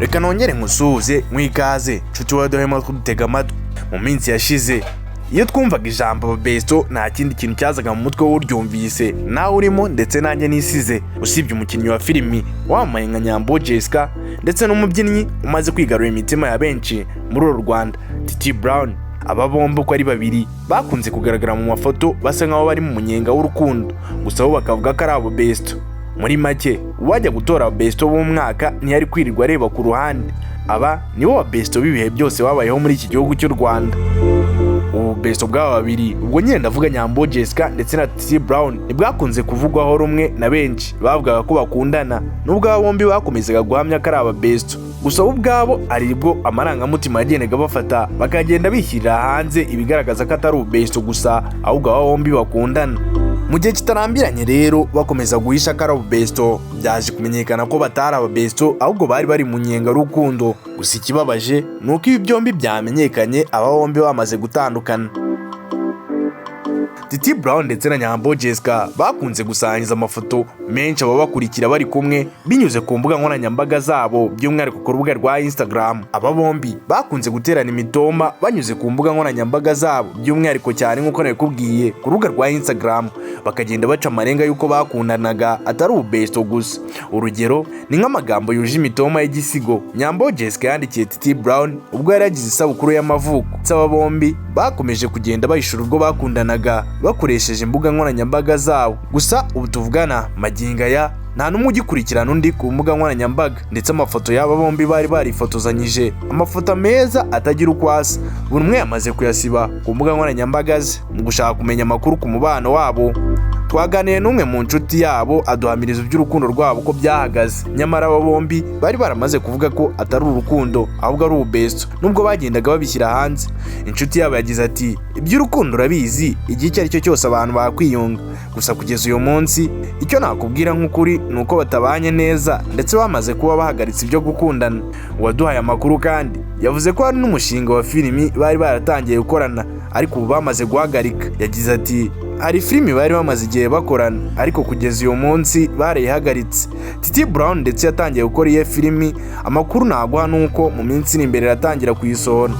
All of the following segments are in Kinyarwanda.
Reka nongere nkusuhuze mwikaze nshuti waduhema kudutega amatwi. Mu minsi yashize iyo twumvaga ijambo besto nta kindi kintu cyazaga mu mutwe w'uryumvise nawe urimo ndetse nanjye nisize, usibye umukinnyi wa filimi wamamaye nka Nyambo Jesca ndetse n'umubyinnyi umaze kwigarura imitima ya benshi muri uru Rwanda, TITI Brown. Aba bombi uko ari babiri bakunze kugaragara mu mafoto basa nkaho bari mu munyenga w'urukundo, gusa bo bakavuga ko ari abo besto. Muri make uwajya gutora besto b'umwaka ntiyari kwirirwa areba ku ruhande. Aba nibo ba besto b'ibihe byose babayeho muri iki gihugu cy'u Rwanda. Ubu besto bw'aba babiri ubwo nyine ndavuga Nyambo Jesca ndetse na TITI Brown ntibwakunze kuvugwaho rumwe na benshi bavugaga ko bakundana, nubwo aba bombi bakomezaga guhamya ko ari aba besto. Gusa ubwabo aribwo amarangamutima yagendaga bafata bakagenda bishyirira hanze ibigaragaza ko atari ubesto gusa ahubwo aba bombi bakundana. Mu gihe kitarambiranye rero bakomeza guhisha ko ari besto, byaje kumenyekana ko batari aba besto ahubwo bari mu nyenga rukundo. Gusa ikibabaje nuko ibi byombi byamenyekanye aba bombi bamaze gutandukana. TITI Brown ndetse na Nyambo Jesca bakunze gusangiza amafoto menshi aba bakurikira bari kumwe binyuze ku mbuga nkoranyambaga zabo, by'umwihariko ku rubuga rwa Instagram. Aba bombi bakunze guterana imitoma banyuze ku mbuga nkoranyambaga zabo, by'umwihariko cyane nk'uko nabikubwiye ku rubuga rwa Instagram, bakagenda baca amarenga y'uko bakundanaga atari ubesto gusa. Urugero ni nk'amagambo yuje imitoma y'igisigo Nyambo Jesca yandikiye TITI Brown ubwo yari yagize isabukuru y'amavuko. Aba bombi bakomeje kugenda bahishura ubwo bakundanaga bakoresheje imbuga nkoranyambaga zabo. Gusa ubu tuvugana magingo aya nta n'umwe ugikurikirana undi ku mbuga nkoranyambaga, ndetse amafoto y'aba bombi bari barifotozanyije amafoto meza atagira uko asa. Buri umwe yamaze kuyasiba ku mbuga nkoranyambaga ze mu gushaka kumenya amakuru ku mubano wabo. Twaganiye n'umwe mu nshuti yabo aduhamiriza iby'urukundo rwabo ko byahagaze, nyamara aba bombi bari baramaze kuvuga ko atari urukundo ahubwo ari ubesto, nubwo bagendaga babishyira hanze. Inshuti yabo yagize ati iby'urukundo urabizi igihe icyo ari cyo cyose abantu bakwiyunga, gusa kugeza uyu munsi icyo nakubwira nk'ukuri ni uko batabanye neza ndetse bamaze kuba bahagaritse ibyo gukundana. Uwaduhaye amakuru kandi yavuze ko hari n'umushinga wa filimi bari baratangiye gukorana ariko ubu bamaze guhagarika. Yagize ati hari filimi bari bamaze igihe bakorana ariko kugeza uyu munsi barayihagaritse. TITI Brown ndetse yatangiye gukora iyo filimi, amakuru naguha nuko mu minsi iri imbere yatangira kuyisohora.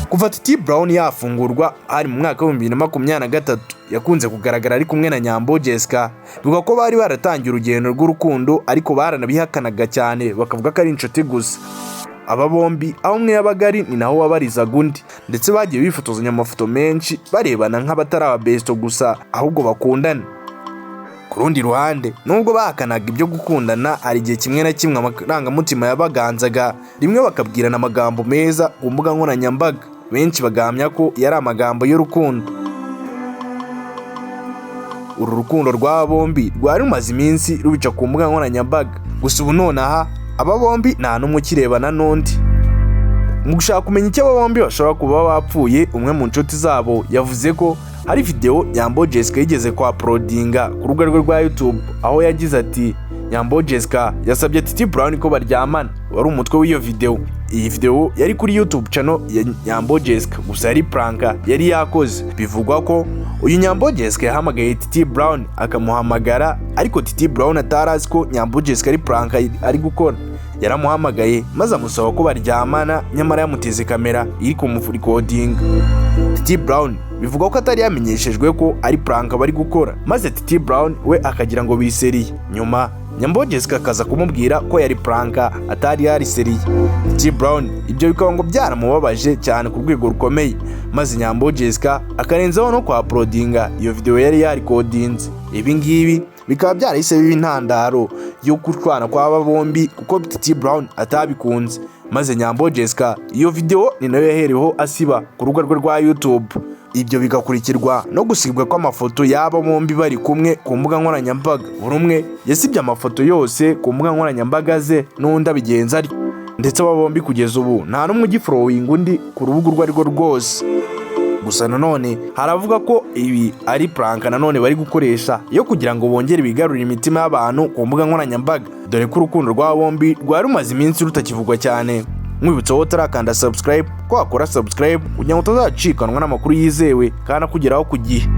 Kuva TITI Brown yafungurwa hari mu mwaka wa 2023 yakunze kugaragara ari kumwe na Nyambo Jesca, bivuga ko bari baratangiye urugendo rw'urukundo ariko baranabihakanaga cyane bakavuga ko ari inshuti gusa. Aba bombi aho umwe yabagari ni naho wabarizaga undi, ndetse bagiye bifotozanya amafoto menshi barebana nk'abatari aba besto gusa ahubwo bakundana. Ku rundi ruhande nubwo bahakanaga ibyo gukundana, hari igihe kimwe na kimwe amarangamutima yabaganzaga, rimwe bakabwirana amagambo meza ku mbuga nkoranyambaga, benshi bagahamya ko yari amagambo y'urukundo. Uru rukundo rw'aba bombi rwari rumaze iminsi rubica ku mbuga nkoranyambaga, gusa ubu nonaha aba bombi nta n'umwe ukirebana n'undi. Mu gushaka kumenya icyo aba bombi bashobora kuba bapfuye, umwe mu nshuti zabo yavuze ko hari video Nyambo Jesca yigeze kwa uploadinga ku rubuga rwe rwa YouTube, aho yagize ati Nyambo Jesca yasabye TITI Brown ko baryamana, wari umutwe w'iyo video. Iyi video yari kuri YouTube channel ya Nyambo Jesca, gusa yari pranka yari yakoze. Bivugwa ko uyu Nyambo Jesca yahamagaye TITI Brown akamuhamagara, ariko TITI Brown atarazi ko Nyambo Jesca ari pranka ari gukora. Yaramuhamagaye maze amusaba ko baryamana, nyamara yamuteze kamera iri kumufurikodinga. TITI Brown bivugwa ko atari yamenyeshejwe ko ari pranka bari gukora, maze TITI Brown we akagira ngo biseriye. Nyuma Nyambo Jesca akaza kumubwira ko yari pranka atari yari seriye. TITI Brown ibyo bikaba ngo byaramubabaje cyane ku rwego rukomeye, maze Nyambo Jesca akarenzaho no kwa uploadinga iyo video yari yarikodinze. Ibi ngibi bikaba byarahise biba intandaro yo kurwana kw'aba bombi kuko TITI Brown atabikunze, maze Nyambo Jesca iyo video ni nayo yahereho asiba ku rubuga rwe rwa YouTube. Ibyo bigakurikirwa no gusibwa kw'amafoto y'aba bombi bari kumwe ku mbuga nkoranyambaga. Buri umwe yasibye amafoto yose ku mbuga nkoranyambaga ze n'undi abigenza ari, ndetse aba bombi kugeza ubu nta n'umwe ugifollowinga undi ku rubuga urwo arirwo rwose. Gusa nanone haravuga ko ibi ari pranka nanone bari gukoresha yo kugira ngo bongere bigarurire imitima y'abantu ku mbuga nkoranyambaga, dore ko urukundo rw'aba bombi rwari rumaze iminsi rutakivugwa cyane. Mwibutsa wowe utarakanda subscribe ko wakora subscribe kugira ngo utazacikanwa n'amakuru yizewe kandi akugeraho ku gihe.